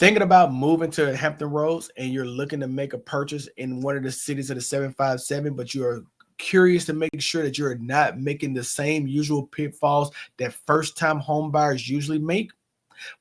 Thinking about moving to Hampton Roads and you're looking to make a purchase in one of the cities of the 757, but you're curious to make sure that you're not making the same usual pitfalls that first time home buyers usually make?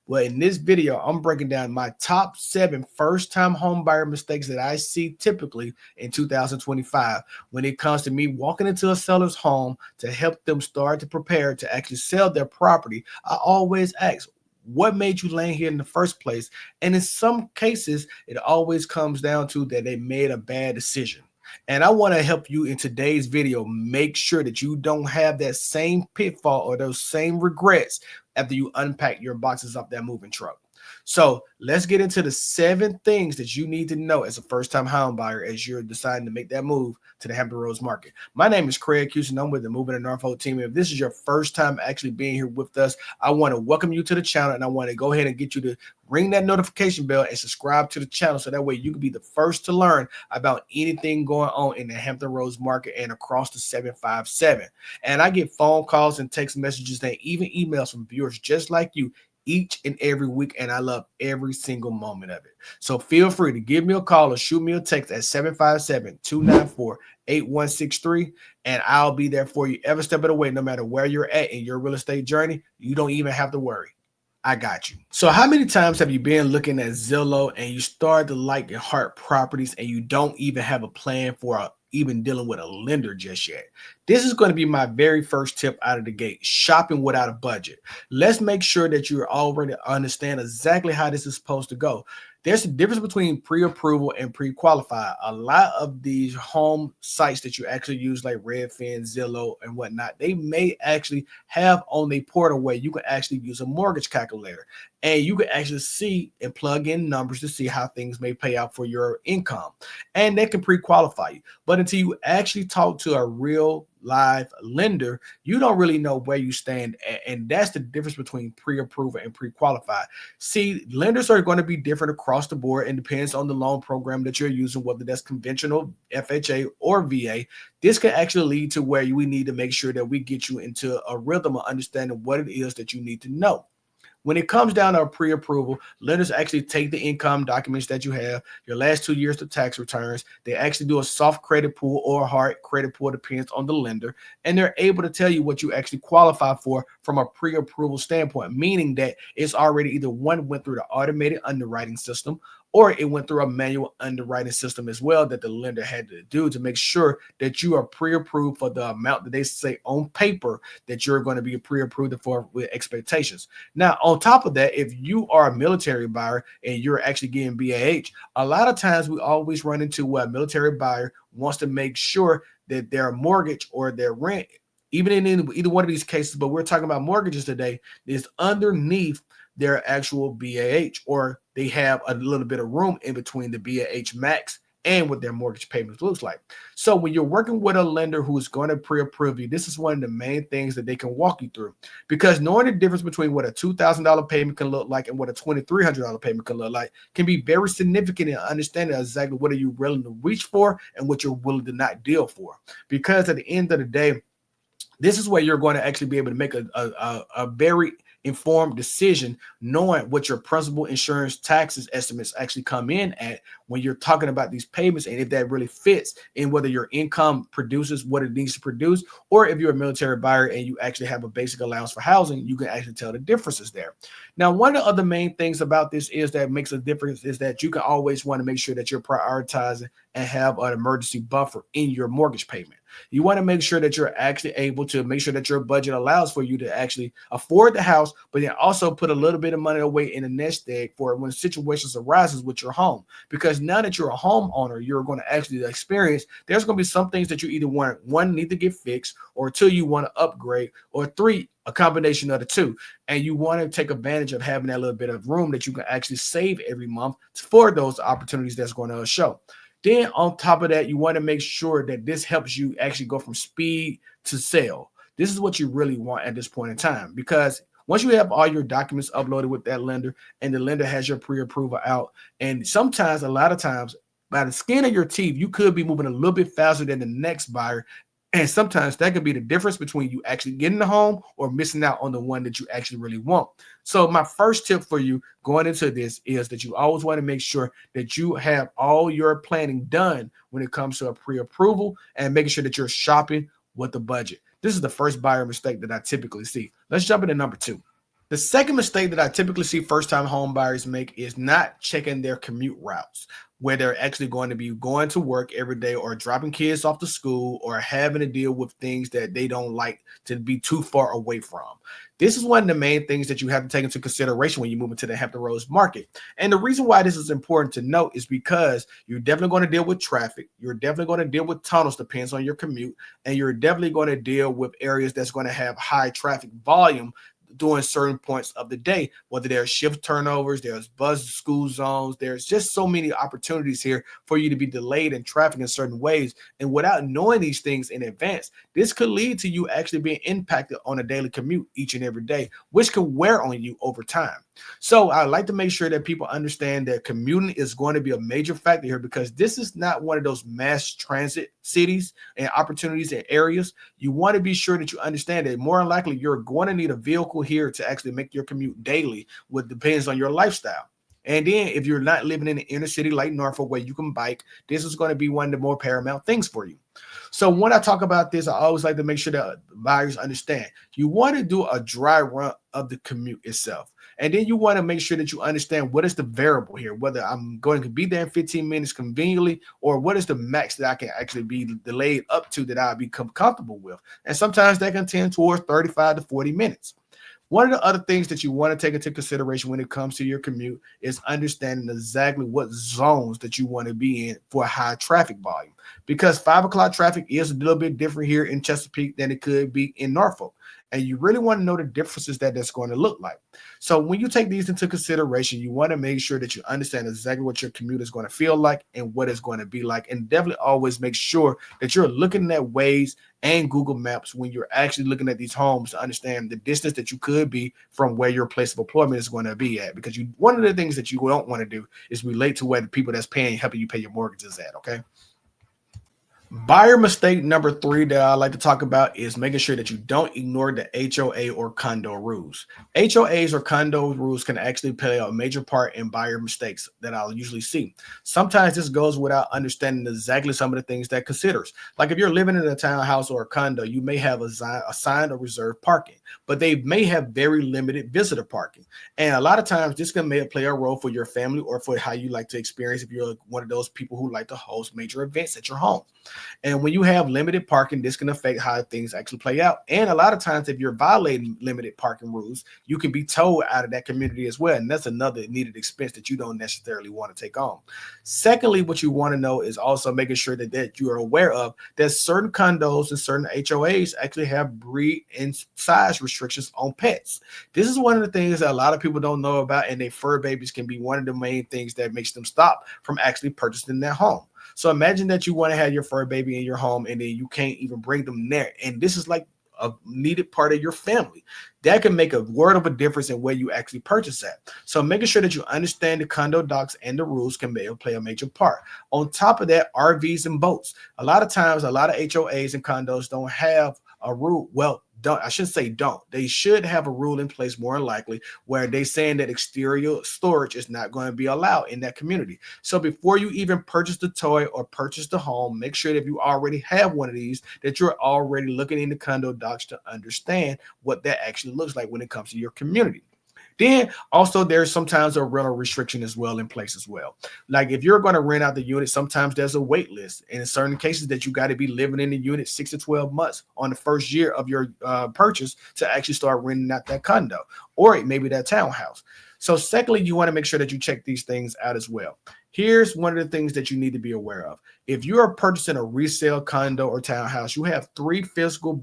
Well, in this video, I'm breaking down my top 7 first time home buyer mistakes that I see typically in 2025 when it comes to me walking into a seller's home to help them start to prepare to actually sell their property. I always ask, what made you land here in the first place? And in some cases, it always comes down to that they made a bad decision. And I want to help you in today's video make sure that you don't have that same pitfall or those same regrets after you unpack your boxes off that moving truck. So let's get into the 7 things that you need to know as a first-time home buyer as you're deciding to make that move to the Hampton Roads market. My name is Craig Houston. I'm with the Moving To Norfolk Team. If this is your first time actually being here with us, I want to welcome you to the channel, and I want to go ahead and get you to ring that notification bell and subscribe to the channel so that way you can be the first to learn about anything going on in the Hampton Roads market and across the 757. And I get phone calls and text messages and even emails from viewers just like you each and every week, and I love every single moment of it. So feel free to give me a call or shoot me a text at 757-294-8163, and I'll be there for you every step of the way. No matter where you're at in your real estate journey, you don't even have to worry. I got you. So how many times have you been looking at Zillow and you start to like your heart properties and you don't even have a plan for even dealing with a lender just yet? This is going to be my very first tip out of the gate: shopping without a budget. Let's make sure that you already understand exactly how this is supposed to go. There's a difference between pre-approval and pre-qualified. A lot of these home sites that you actually use, like Redfin, Zillow, and whatnot, they may actually have on the portal where you can actually use a mortgage calculator, and you can actually see and plug in numbers to see how things may pay out for your income, and they can pre-qualify you. But until you actually talk to a real live lender, you don't really know where you stand, and that's the difference between pre-approval and pre-qualified. See, lenders are going to be different across the board and depends on the loan program that you're using, whether that's conventional, FHA, or VA. This can actually lead to where we need to make sure that we get you into a rhythm of understanding what it is that you need to know. When it comes down to pre-approval, lenders actually take the income documents that you have, your last 2 years of tax returns. They actually do a soft credit pool or a hard credit pool, depends on the lender, and they're able to tell you what you actually qualify for from a pre-approval standpoint, meaning that it's already either one went through the automated underwriting system or it went through a manual underwriting system as well that the lender had to do to make sure that you are pre-approved for the amount that they say on paper that you're going to be pre-approved for with expectations. Now, on top of that, if you are a military buyer and you're actually getting BAH, a lot of times we always run into where a military buyer wants to make sure that their mortgage or their rent, even in either one of these cases, but we're talking about mortgages today, is underneath their actual BAH, or they have a little bit of room in between the BAH max and what their mortgage payments looks like. So when you're working with a lender who's going to pre-approve you, this is one of the main things that they can walk you through, because knowing the difference between what a $2,000 payment can look like and what a $2,300 payment can look like can be very significant in understanding exactly what are you willing to reach for and what you're willing to not deal for. Because at the end of the day, this is where you're going to actually be able to make a very informed decision, knowing what your principal, insurance, taxes estimates actually come in at when you're talking about these payments, and if that really fits in whether your income produces what it needs to produce, or if you're a military buyer and you actually have a basic allowance for housing, you can actually tell the differences there. Now, one of the other main things about this is that makes a difference is that you can always want to make sure that you're prioritizing and have an emergency buffer in your mortgage payment. You want to make sure that you're actually able to make sure that your budget allows for you to actually afford the house, but then also put a little bit of money away in a nest egg for when situations arises with your home. Because now that you're a homeowner, you're going to actually experience, there's going to be some things that you either want, one, need to get fixed, or two, you want to upgrade, or three, a combination of the two. And you want to take advantage of having that little bit of room that you can actually save every month for those opportunities that's going to show. Then on top of that, you want to make sure that this helps you actually go from speed to sale. This is what you really want at this point in time, because once you have all your documents uploaded with that lender and the lender has your pre-approval out, and sometimes, a lot of times, by the skin of your teeth, you could be moving a little bit faster than the next buyer And sometimes that could be the difference between you actually getting the home or missing out on the one that you actually really want. So my first tip for you going into this is that you always want to make sure that you have all your planning done when it comes to a pre-approval and making sure that you're shopping with the budget. This is the first buyer mistake that I typically see. Let's jump into number two. The second mistake that I typically see first-time home buyers make is not checking their commute routes, where they're actually going to be going to work every day or dropping kids off to school or having to deal with things that they don't like to be too far away from. This is one of the main things that you have to take into consideration when you move into the Hampton Roads market. And the reason why this is important to note is because you're definitely going to deal with traffic. You're definitely going to deal with tunnels, depends on your commute. And you're definitely going to deal with areas that's going to have high traffic volume during certain points of the day, whether there's shift turnovers, there's bus school zones, there's just so many opportunities here for you to be delayed in traffic in certain ways. And without knowing these things in advance, this could lead to you actually being impacted on a daily commute each and every day, which could wear on you over time. So I like to make sure that people understand that commuting is going to be a major factor here, because this is not one of those mass transit cities and opportunities and areas. You want to be sure that you understand that more than likely you're going to need a vehicle here to actually make your commute daily, what depends on your lifestyle. And then if you're not living in the inner city like Norfolk where you can bike, this is going to be one of the more paramount things for you. So when I talk about this, I always like to make sure that buyers understand you want to do a dry run of the commute itself. And then you want to make sure that you understand what is the variable here, whether I'm going to be there in 15 minutes conveniently, or what is the max that I can actually be delayed up to that I'll become comfortable with. And sometimes that can tend towards 35 to 40 minutes. One of the other things that you want to take into consideration when it comes to your commute is understanding exactly what zones that you want to be in for a high traffic volume. Because 5 o'clock traffic is a little bit different here in Chesapeake than it could be in Norfolk. And you really want to know the differences that that's going to look like. So when you take these into consideration, you want to make sure that you understand exactly what your commute is going to feel like and what it's going to be like. And definitely always make sure that you're looking at Waze and Google Maps when you're actually looking at these homes to understand the distance that you could be from where your place of employment is going to be at. Because one of the things that you don't want to do is relate to where the people that's paying, helping you pay your mortgages at, okay? Buyer mistake number three that I like to talk about is making sure that you don't ignore the HOA or condo rules. HOAs or condo rules can actually play a major part in buyer mistakes that I'll usually see. Sometimes this goes without understanding exactly some of the things that considers. Like if you're living in a townhouse or a condo, you may have assigned or reserved parking, but they may have very limited visitor parking. And a lot of times this can play a role for your family or for how you like to experience if you're one of those people who like to host major events at your home. And when you have limited parking, this can affect how things actually play out. And a lot of times, if you're violating limited parking rules, you can be towed out of that community as well. And that's another needed expense that you don't necessarily want to take on. Secondly, what you want to know is also making sure that you are aware of that certain condos and certain HOAs actually have breed and size restrictions on pets. This is one of the things that a lot of people don't know about, and their fur babies can be one of the main things that makes them stop from actually purchasing their home. So imagine that you want to have your fur baby in your home and then you can't even bring them there. And this is like a needed part of your family. That can make a world of a difference in where you actually purchase at. So making sure that you understand the condo docs and the rules can play a major part. On top of that, RVs and boats. A lot of times, a lot of HOAs and condos don't have a rule. Well, I shouldn't say don't. They should have a rule in place more than likely where they're saying that exterior storage is not going to be allowed in that community. So before you even purchase the toy or purchase the home, make sure that if you already have one of these, that you're already looking into condo docs to understand what that actually looks like when it comes to your community. Then also there's sometimes a rental restriction as well in place as well. Like if you're going to rent out the unit, sometimes there's a wait list. And in certain cases that you got to be living in the unit 6 to 12 months on the first year of your purchase to actually start renting out that condo or maybe that townhouse. So secondly, you want to make sure that you check these things out as well. Here's one of the things that you need to be aware of. If you are purchasing a resale condo or townhouse, you have 3 physical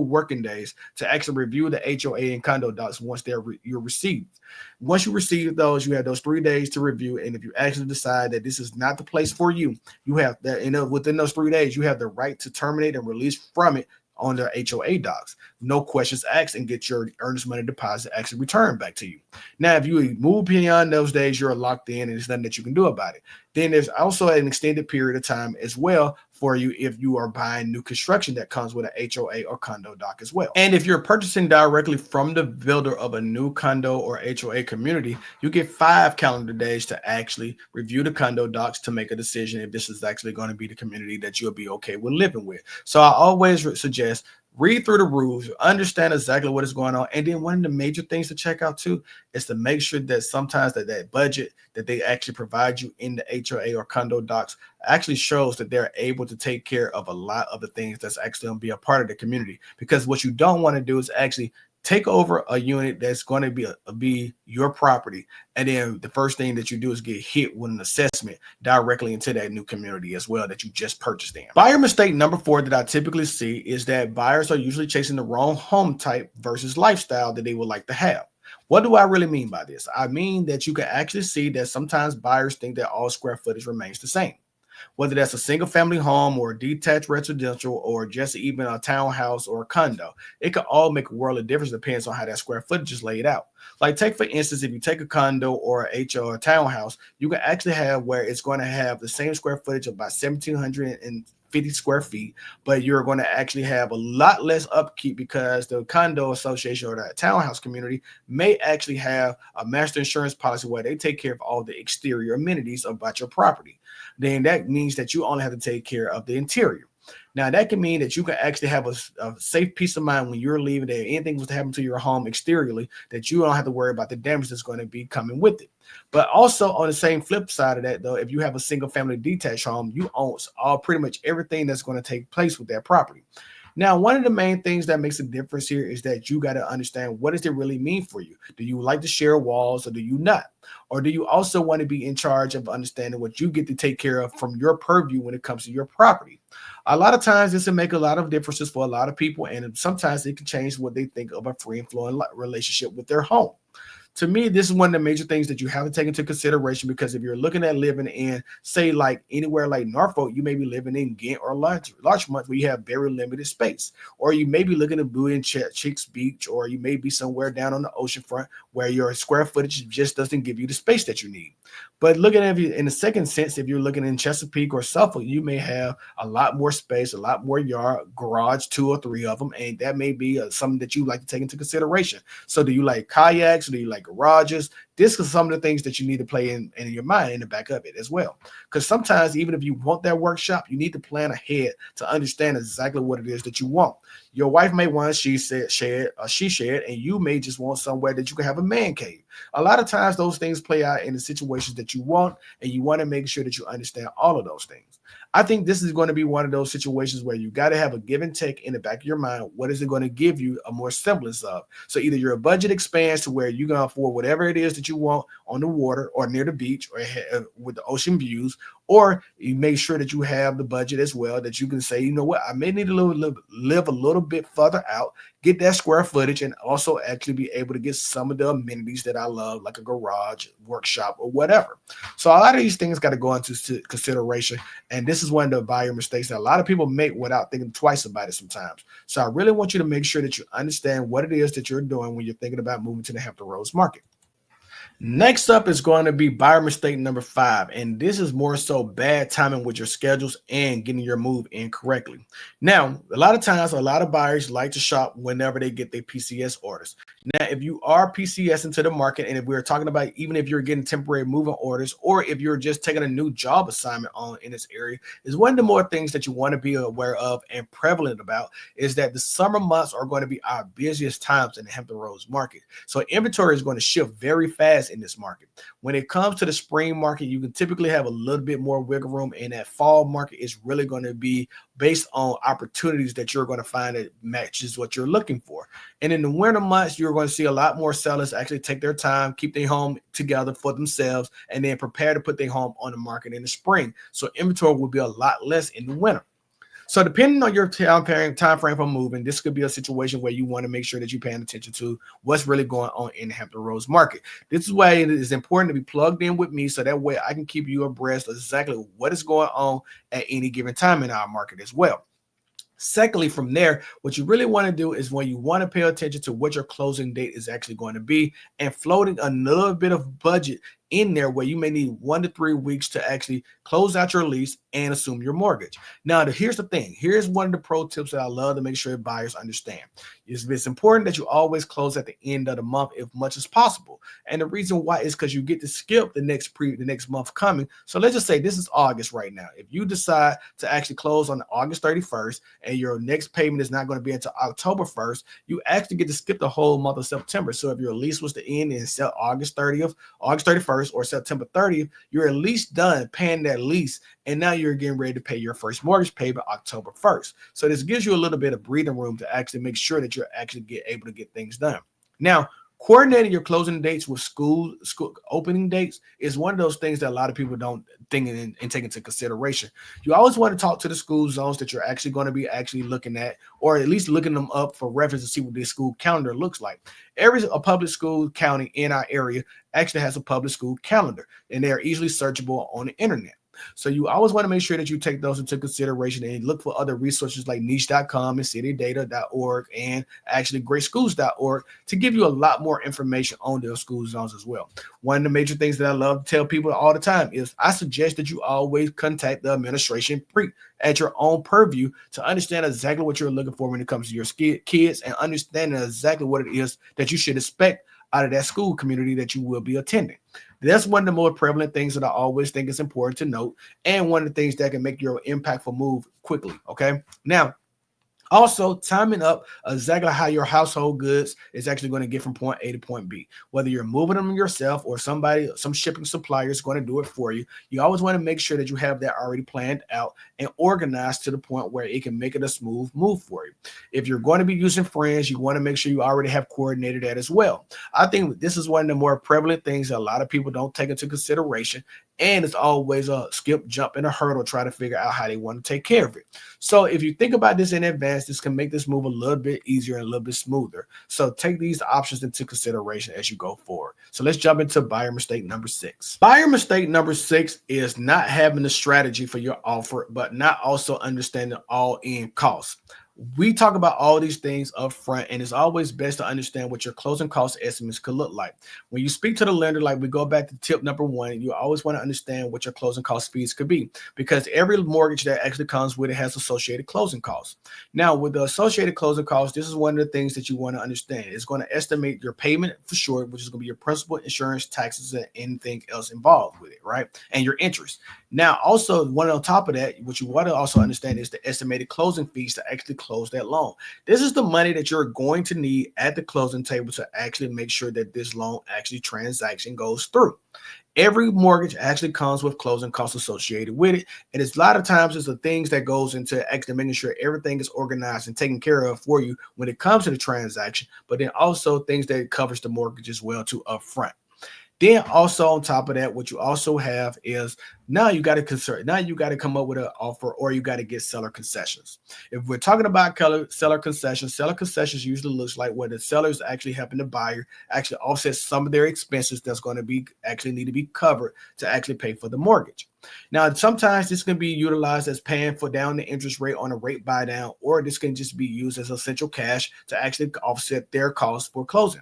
working days to actually review the HOA and condo docs once you're received. Once you receive those, you have those 3 days to review. And if you actually decide that this is not the place for you, you have that, within those 3 days, you have the right to terminate and release from it on their HOA docs. No questions asked, and get your earnest money deposit actually returned back to you. Now, if you move beyond those days, you're locked in and there's nothing that you can do about it. Then there's also an extended period of time as well for you if you are buying new construction that comes with an HOA or condo doc as well. And if you're purchasing directly from the builder of a new condo or HOA community, you get 5 calendar days to actually review the condo docs to make a decision if this is actually going to be the community that you'll be okay with living with. So I always suggest read through the rules, understand exactly what is going on. And then one of the major things to check out too is to make sure that sometimes that budget that they actually provide you in the HOA or condo docs actually shows that they're able to take care of a lot of the things that's actually going to be a part of the community. Because what you don't want to do is actually take over a unit that's going to be your property, and then the first thing that you do is get hit with an assessment directly into that new community as well that you just purchased in. Buyer mistake number 4 that I typically see is that buyers are usually chasing the wrong home type versus lifestyle that they would like to have. What do I really mean by this? I mean that you can actually see that sometimes buyers think that all square footage remains the same, whether that's a single family home or a detached residential or just even a townhouse or a condo. It could all make a world of difference. Depends on how that square footage is laid out. Like take for instance, if you take a condo or a HO or a townhouse, you can actually have where it's going to have the same square footage of about 1,750 square feet, but you're going to actually have a lot less upkeep because the condo association or the townhouse community may actually have a master insurance policy where they take care of all the exterior amenities about your property. Then that means that you only have to take care of the interior. Now, that can mean that you can actually have a safe peace of mind when you're leaving, that anything was to happen to your home exteriorly, that you don't have to worry about the damage that's going to be coming with it. But also on the same flip side of that, though, if you have a single family detached home, you own all pretty much everything that's going to take place with that property. Now, one of the main things that makes a difference here is that you got to understand, what does it really mean for you? Do you like to share walls or do you not? Or do you also want to be in charge of understanding what you get to take care of from your purview when it comes to your property? A lot of times this will make a lot of differences for a lot of people, and sometimes it can change what they think of a free and flowing relationship with their home. To me, this is one of the major things that you have to take into consideration, because if you're looking at living in, say, like anywhere like Norfolk, you may be living in Ghent or Larchmont, where you have very limited space, or you may be looking at Blue and Chicks Beach, or you may be somewhere down on the ocean front where your square footage just doesn't give you the space that you need. But looking at it in the second sense, if you're looking in Chesapeake or Suffolk, you may have a lot more space, a lot more yard, garage, 2 or 3 of them, and that may be something that you like to take into consideration. So do you like kayaks? Do you like garages? This is some of the things that you need to play in your mind in the back of it as well. Because sometimes even if you want that workshop, you need to plan ahead to understand exactly what it is that you want. Your wife may want a she shed, and you may just want somewhere that you can have a man cave. A lot of times those things play out in the situations that you want, and you want to make sure that you understand all of those things. I think this is going to be one of those situations where you got to have a give and take in the back of your mind. What is it going to give you a more semblance of? So either your budget expands to where you're going to afford whatever it is that you want on the water or near the beach or with the ocean views, or you make sure that you have the budget as well, that you can say, you know what, I may need to live a little bit further out, get that square footage, and also actually be able to get some of the amenities that I love, like a garage, workshop, or whatever. So a lot of these things got to go into consideration. And this is one of the buyer mistakes that a lot of people make without thinking twice about it sometimes. So I really want you to make sure that you understand what it is that you're doing when you're thinking about moving to the Hampton Roads market. Next up is going to be buyer mistake number 5. And this is more so bad timing with your schedules and getting your move in correctly. Now, a lot of times, a lot of buyers like to shop whenever they get their PCS orders. Now, if you are PCS into the market, and if we're talking about even if you're getting temporary moving orders, or if you're just taking a new job assignment on in this area, is one of the more things that you want to be aware of and prevalent about is that the summer months are going to be our busiest times in the Hampton Roads market. So inventory is going to shift very fast in this market. When it comes to the spring market, you can typically have a little bit more wiggle room, and that fall market is really going to be based on opportunities that you're going to find that matches what you're looking for. And in the winter months, you're going to see a lot more sellers actually take their time, keep their home together for themselves, and then prepare to put their home on the market in the spring. So inventory will be a lot less in the winter. So depending on your time frame for moving, this could be a situation where you want to make sure that you're paying attention to what's really going on in the Hampton Roads market. This is why it is important to be plugged in with me, so that way I can keep you abreast of exactly what is going on at any given time in our market as well. Secondly, from there, what you really want to do is when you want to pay attention to what your closing date is actually going to be, and floating a little bit of budget in there where you may need 1 to 3 weeks to actually close out your lease and assume your mortgage. Now, here's the thing. Here's one of the pro tips that I love to make sure buyers understand. It's important that you always close at the end of the month as much as possible. And the reason why is because you get to skip the next month coming. So let's just say this is August right now. If you decide to actually close on August 31st and your next payment is not going to be until October 1st, you actually get to skip the whole month of September. So if your lease was to end in August 30th, August 31st, or September 30th, you're at least done paying that lease. And now you're getting ready to pay your first mortgage payment October 1st. So this gives you a little bit of breathing room to actually make sure that you're actually able to get things done. Now, coordinating your closing dates with school opening dates is one of those things that a lot of people don't think and take into consideration. You always want to talk to the school zones that you're actually going to be actually looking at, or at least looking them up for reference to see what their school calendar looks like. A public school county in our area actually has a public school calendar, and they're easily searchable on the internet. So you always want to make sure that you take those into consideration and look for other resources like niche.com and citydata.org and actually greatschools.org to give you a lot more information on those school zones as well. One of the major things that I love to tell people all the time is I suggest that you always contact the administration at your own purview to understand exactly what you're looking for when it comes to your kids and understanding exactly what it is that you should expect out of that school community that you will be attending. That's one of the more prevalent things that I always think is important to note, and one of the things that can make your impactful move quickly. Okay. Now, also, timing up exactly how your household goods is actually going to get from point A to point B. Whether you're moving them yourself or some shipping supplier is going to do it for you, you always want to make sure that you have that already planned out and organized to the point where it can make it a smooth move for you. If you're going to be using friends, you want to make sure you already have coordinated that as well. I think this is one of the more prevalent things that a lot of people don't take into consideration, and it's always a skip, jump, and a hurdle try to figure out how they want to take care of it. So if you think about this in advance, this can make this move a little bit easier and a little bit smoother. So take these options into consideration as you go forward. So let's jump into buyer mistake number 6. Buyer mistake number 6 is not having a strategy for your offer, but not also understanding all-in costs. We talk about all these things up front, and it's always best to understand what your closing cost estimates could look like. When you speak to the lender, like we go back to tip number 1, you always want to understand what your closing cost fees could be, because every mortgage that actually comes with it has associated closing costs. Now, with the associated closing costs, this is one of the things that you want to understand. It's going to estimate your payment for sure, which is going to be your principal, insurance, taxes, and anything else involved with it, right? And your interest. Now, also, one on top of that, what you want to also understand is the estimated closing fees to actually close that loan. This is the money that you're going to need at the closing table to actually make sure that this loan actually transaction goes through. Every mortgage actually comes with closing costs associated with it. And it's a lot of times it's the things that goes into actually making sure everything is organized and taken care of for you when it comes to the transaction, but then also things that covers the mortgage as well too up front. Then also on top of that, what you also have is now you got to come up with an offer, or you got to get seller concessions. If we're talking about seller concessions usually looks like where the seller is actually helping the buyer actually offset some of their expenses that's going to be actually need to be covered to actually pay for the mortgage. Now, sometimes this can be utilized as paying for down the interest rate on a rate buy down, or this can just be used as essential cash to actually offset their costs for closing.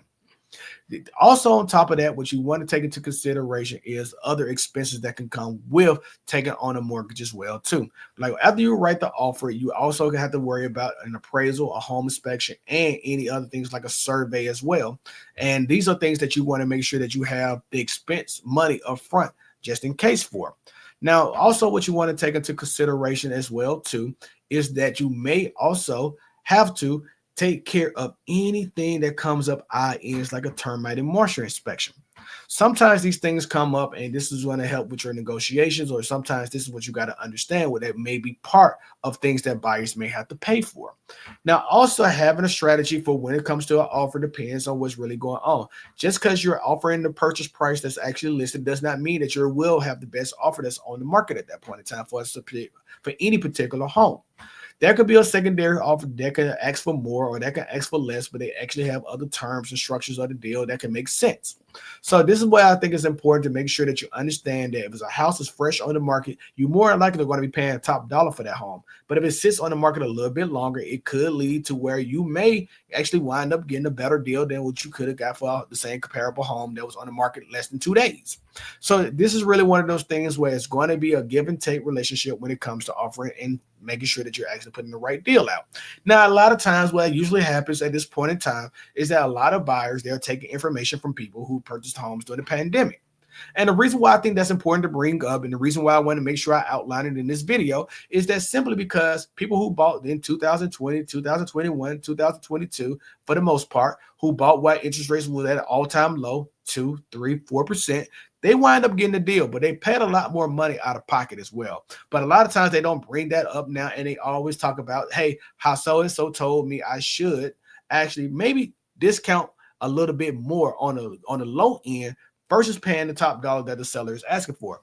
Also, on top of that, what you want to take into consideration is other expenses that can come with taking on a mortgage as well, too. Like after you write the offer, you also have to worry about an appraisal, a home inspection, and any other things like a survey as well. And these are things that you want to make sure that you have the expense money up front just in case for. Now, also what you want to take into consideration as well, too, is that you may also have to take care of anything that comes up ends like a termite and moisture inspection. Sometimes these things come up, and this is going to help with your negotiations, or sometimes this is what you got to understand, where that may be part of things that buyers may have to pay for. Now, also having a strategy for when it comes to an offer depends on what's really going on. Just because you're offering the purchase price that's actually listed does not mean that you will have the best offer that's on the market at that point in time for any particular home. There could be a secondary offer that can ask for more or that can ask for less, but they actually have other terms and structures of the deal that can make sense. So this is why I think it's important to make sure that you understand that if it's a house is fresh on the market, you more likely are going to be paying top dollar for that home. But if it sits on the market a little bit longer, it could lead to where you may actually wind up getting a better deal than what you could have got for the same comparable home that was on the market less than 2 days. So this is really one of those things where it's going to be a give and take relationship when it comes to offering and making sure that you're actually putting the right deal out. Now, a lot of times what usually happens at this point in time is that a lot of buyers, they're taking information from people who purchased homes during the pandemic. And the reason why I think that's important to bring up, and the reason why I want to make sure I outline it in this video, is that simply because people who bought in 2020, 2021, 2022, for the most part, who bought while interest rates were at an all-time low, 2, 3, 4%, they wind up getting a deal, but they paid a lot more money out of pocket as well. But a lot of times they don't bring that up now, and they always talk about, hey, how so-and-so told me I should actually maybe discount a little bit more on the low end versus paying the top dollar that the seller is asking for.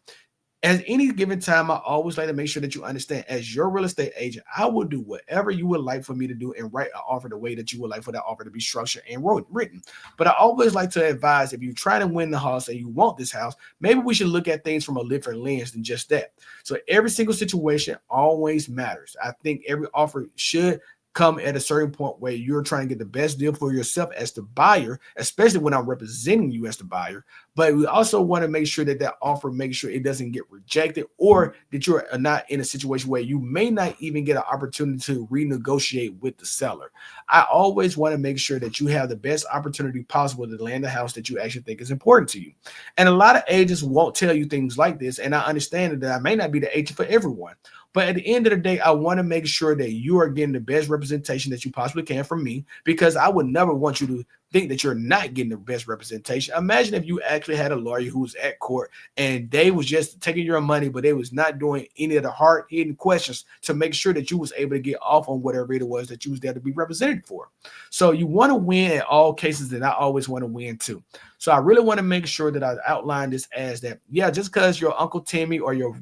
At any given time, I always like to make sure that you understand, as your real estate agent, I will do whatever you would like for me to do and write an offer the way that you would like for that offer to be structured and written. But I always like to advise, if you're trying to win the house and you want this house, maybe we should look at things from a different lens than just that. So every single situation always matters. I think every offer should come at a certain point where you're trying to get the best deal for yourself as the buyer, especially when I'm representing you as the buyer. But we also want to make sure that that offer makes sure it doesn't get rejected, or that you're not in a situation where you may not even get an opportunity to renegotiate with the seller. I always want to make sure that you have the best opportunity possible to land the house that you actually think is important to you. And a lot of agents won't tell you things like this, and I understand that I may not be the agent for everyone. But at the end of the day, I want to make sure that you are getting the best representation that you possibly can from me, because I would never want you to think that you're not getting the best representation. Imagine if you actually had a lawyer who was at court and they was just taking your money, but they was not doing any of the hard hidden questions to make sure that you was able to get off on whatever it was that you was there to be represented for. So you want to win in all cases, and I always want to win too. So I really want to make sure that I outline this as that, yeah, just because your Uncle Timmy or your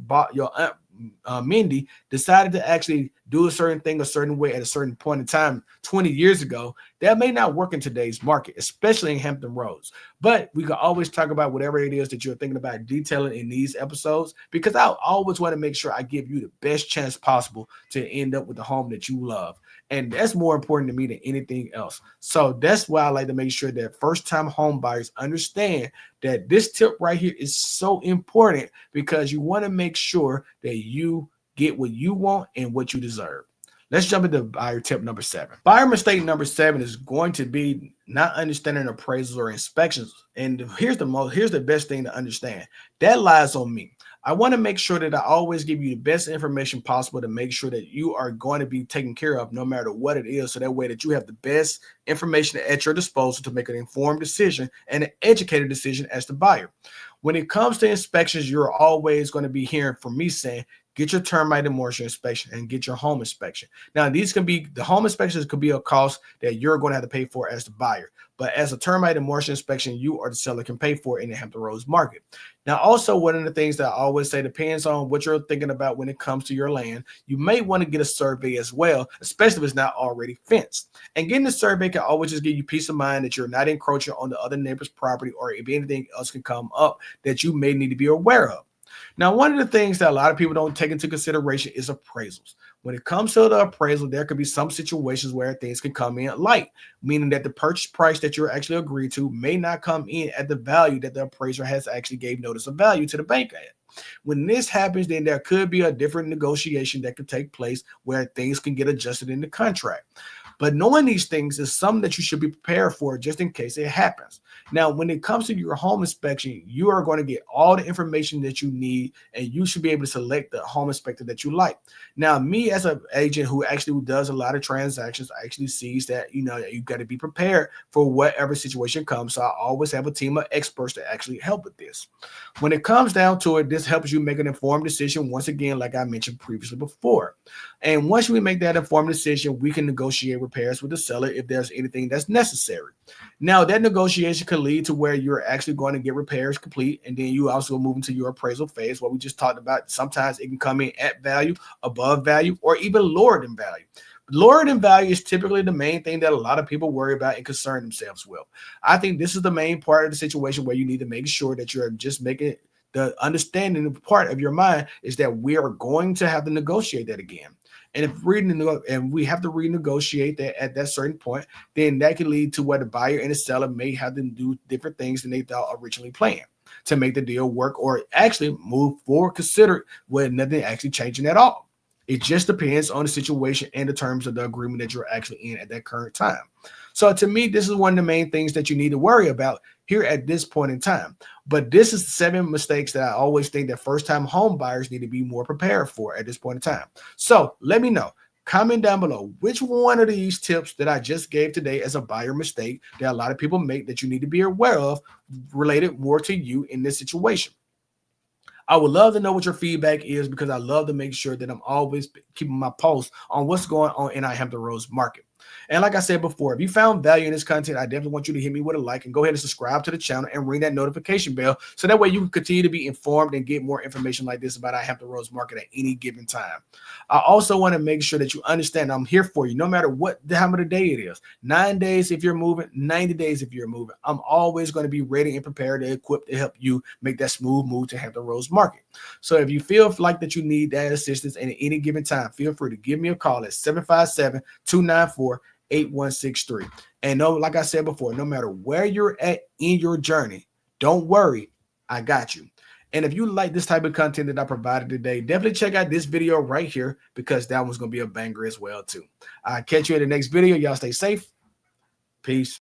aunt Mindy decided to actually do a certain thing a certain way at a certain point in time 20 years ago, that may not work in today's market, especially in Hampton Roads. But we can always talk about whatever it is that you're thinking about detailing in these episodes, because I always want to make sure I give you the best chance possible to end up with the home that you love. And that's more important to me than anything else. So that's why I like to make sure that first-time home buyers understand that this tip right here is so important, because you want to make sure that you get what you want and what you deserve. Let's jump into buyer tip number 7. Buyer mistake number 7 is going to be not understanding appraisals or inspections. And here's the best thing to understand. That lies on me. I want to make sure that I always give you the best information possible to make sure that you are going to be taken care of no matter what it is. So that way that you have the best information at your disposal to make an informed decision and an educated decision as the buyer. When it comes to inspections, you're always going to be hearing from me saying, get your termite and moisture inspection and get your home inspection. Now, the home inspections could be a cost that you're going to have to pay for as the buyer. But as a termite and moisture inspection, you or the seller can pay for it in the Hampton Roads market. Now, also, one of the things that I always say depends on what you're thinking about when it comes to your land. You may want to get a survey as well, especially if it's not already fenced. And getting a survey can always just give you peace of mind that you're not encroaching on the other neighbor's property, or if anything else can come up that you may need to be aware of. Now, one of the things that a lot of people don't take into consideration is appraisals. When it comes to the appraisal, there could be some situations where things can come in light, meaning that the purchase price that you're actually agreed to may not come in at the value that the appraiser has actually gave notice of value to the bank at. When this happens, then there could be a different negotiation that could take place where things can get adjusted in the contract. But knowing these things is something that you should be prepared for just in case it happens. Now, when it comes to your home inspection, you are going to get all the information that you need, and you should be able to select the home inspector that you like. Now, me as an agent who actually does a lot of transactions, I actually sees that, you got to be prepared for whatever situation comes. So I always have a team of experts that actually help with this. When it comes down to it, this helps you make an informed decision, once again, like I mentioned previously before. And once we make that informed decision, we can negotiate repairs with the seller if there's anything that's necessary. Now, that negotiation could lead to where you're actually going to get repairs complete, and then you also move into your appraisal phase, what we just talked about. Sometimes it can come in at value, above value, or even lower than value. Lowering in value is typically the main thing that a lot of people worry about and concern themselves with. I think this is the main part of the situation where you need to make sure that you're just making the understanding part of your mind is that we are going to have to negotiate that again. And if we have to renegotiate that at that certain point, then that can lead to where the buyer and the seller may have to do different things than they thought originally planned to make the deal work or actually move forward, consider with nothing actually changing at all. It just depends on the situation and the terms of the agreement that you're actually in at that current time. So to me, this is one of the main things that you need to worry about here at this point in time. But this is 7 mistakes that I always think that first-time home buyers need to be more prepared for at this point in time. So let me know. Comment down below which one of these tips that I just gave today as a buyer mistake that a lot of people make that you need to be aware of related more to you in this situation. I would love to know what your feedback is because I love to make sure that I'm always keeping my pulse on what's going on in our Hampton Roads market. And like I said before, if you found value in this content, I definitely want you to hit me with a like and go ahead and subscribe to the channel and ring that notification bell so that way you can continue to be informed and get more information like this about our Hampton Roads market at any given time. I also want to make sure that you understand I'm here for you no matter what time of the day it is. 9 days if you're moving, 90 days if you're moving. I'm always going to be ready and prepared and equipped to help you make that smooth move to Hampton Roads market. So if you feel like that you need that assistance at any given time, feel free to give me a call at 757-294-8163. And no, like I said before, no matter where you're at in your journey, don't worry, I got you. And if you like this type of content that I provided today, definitely check out this video right here because that one's going to be a banger as well too. I'll catch you in the next video. Y'all stay safe. Peace.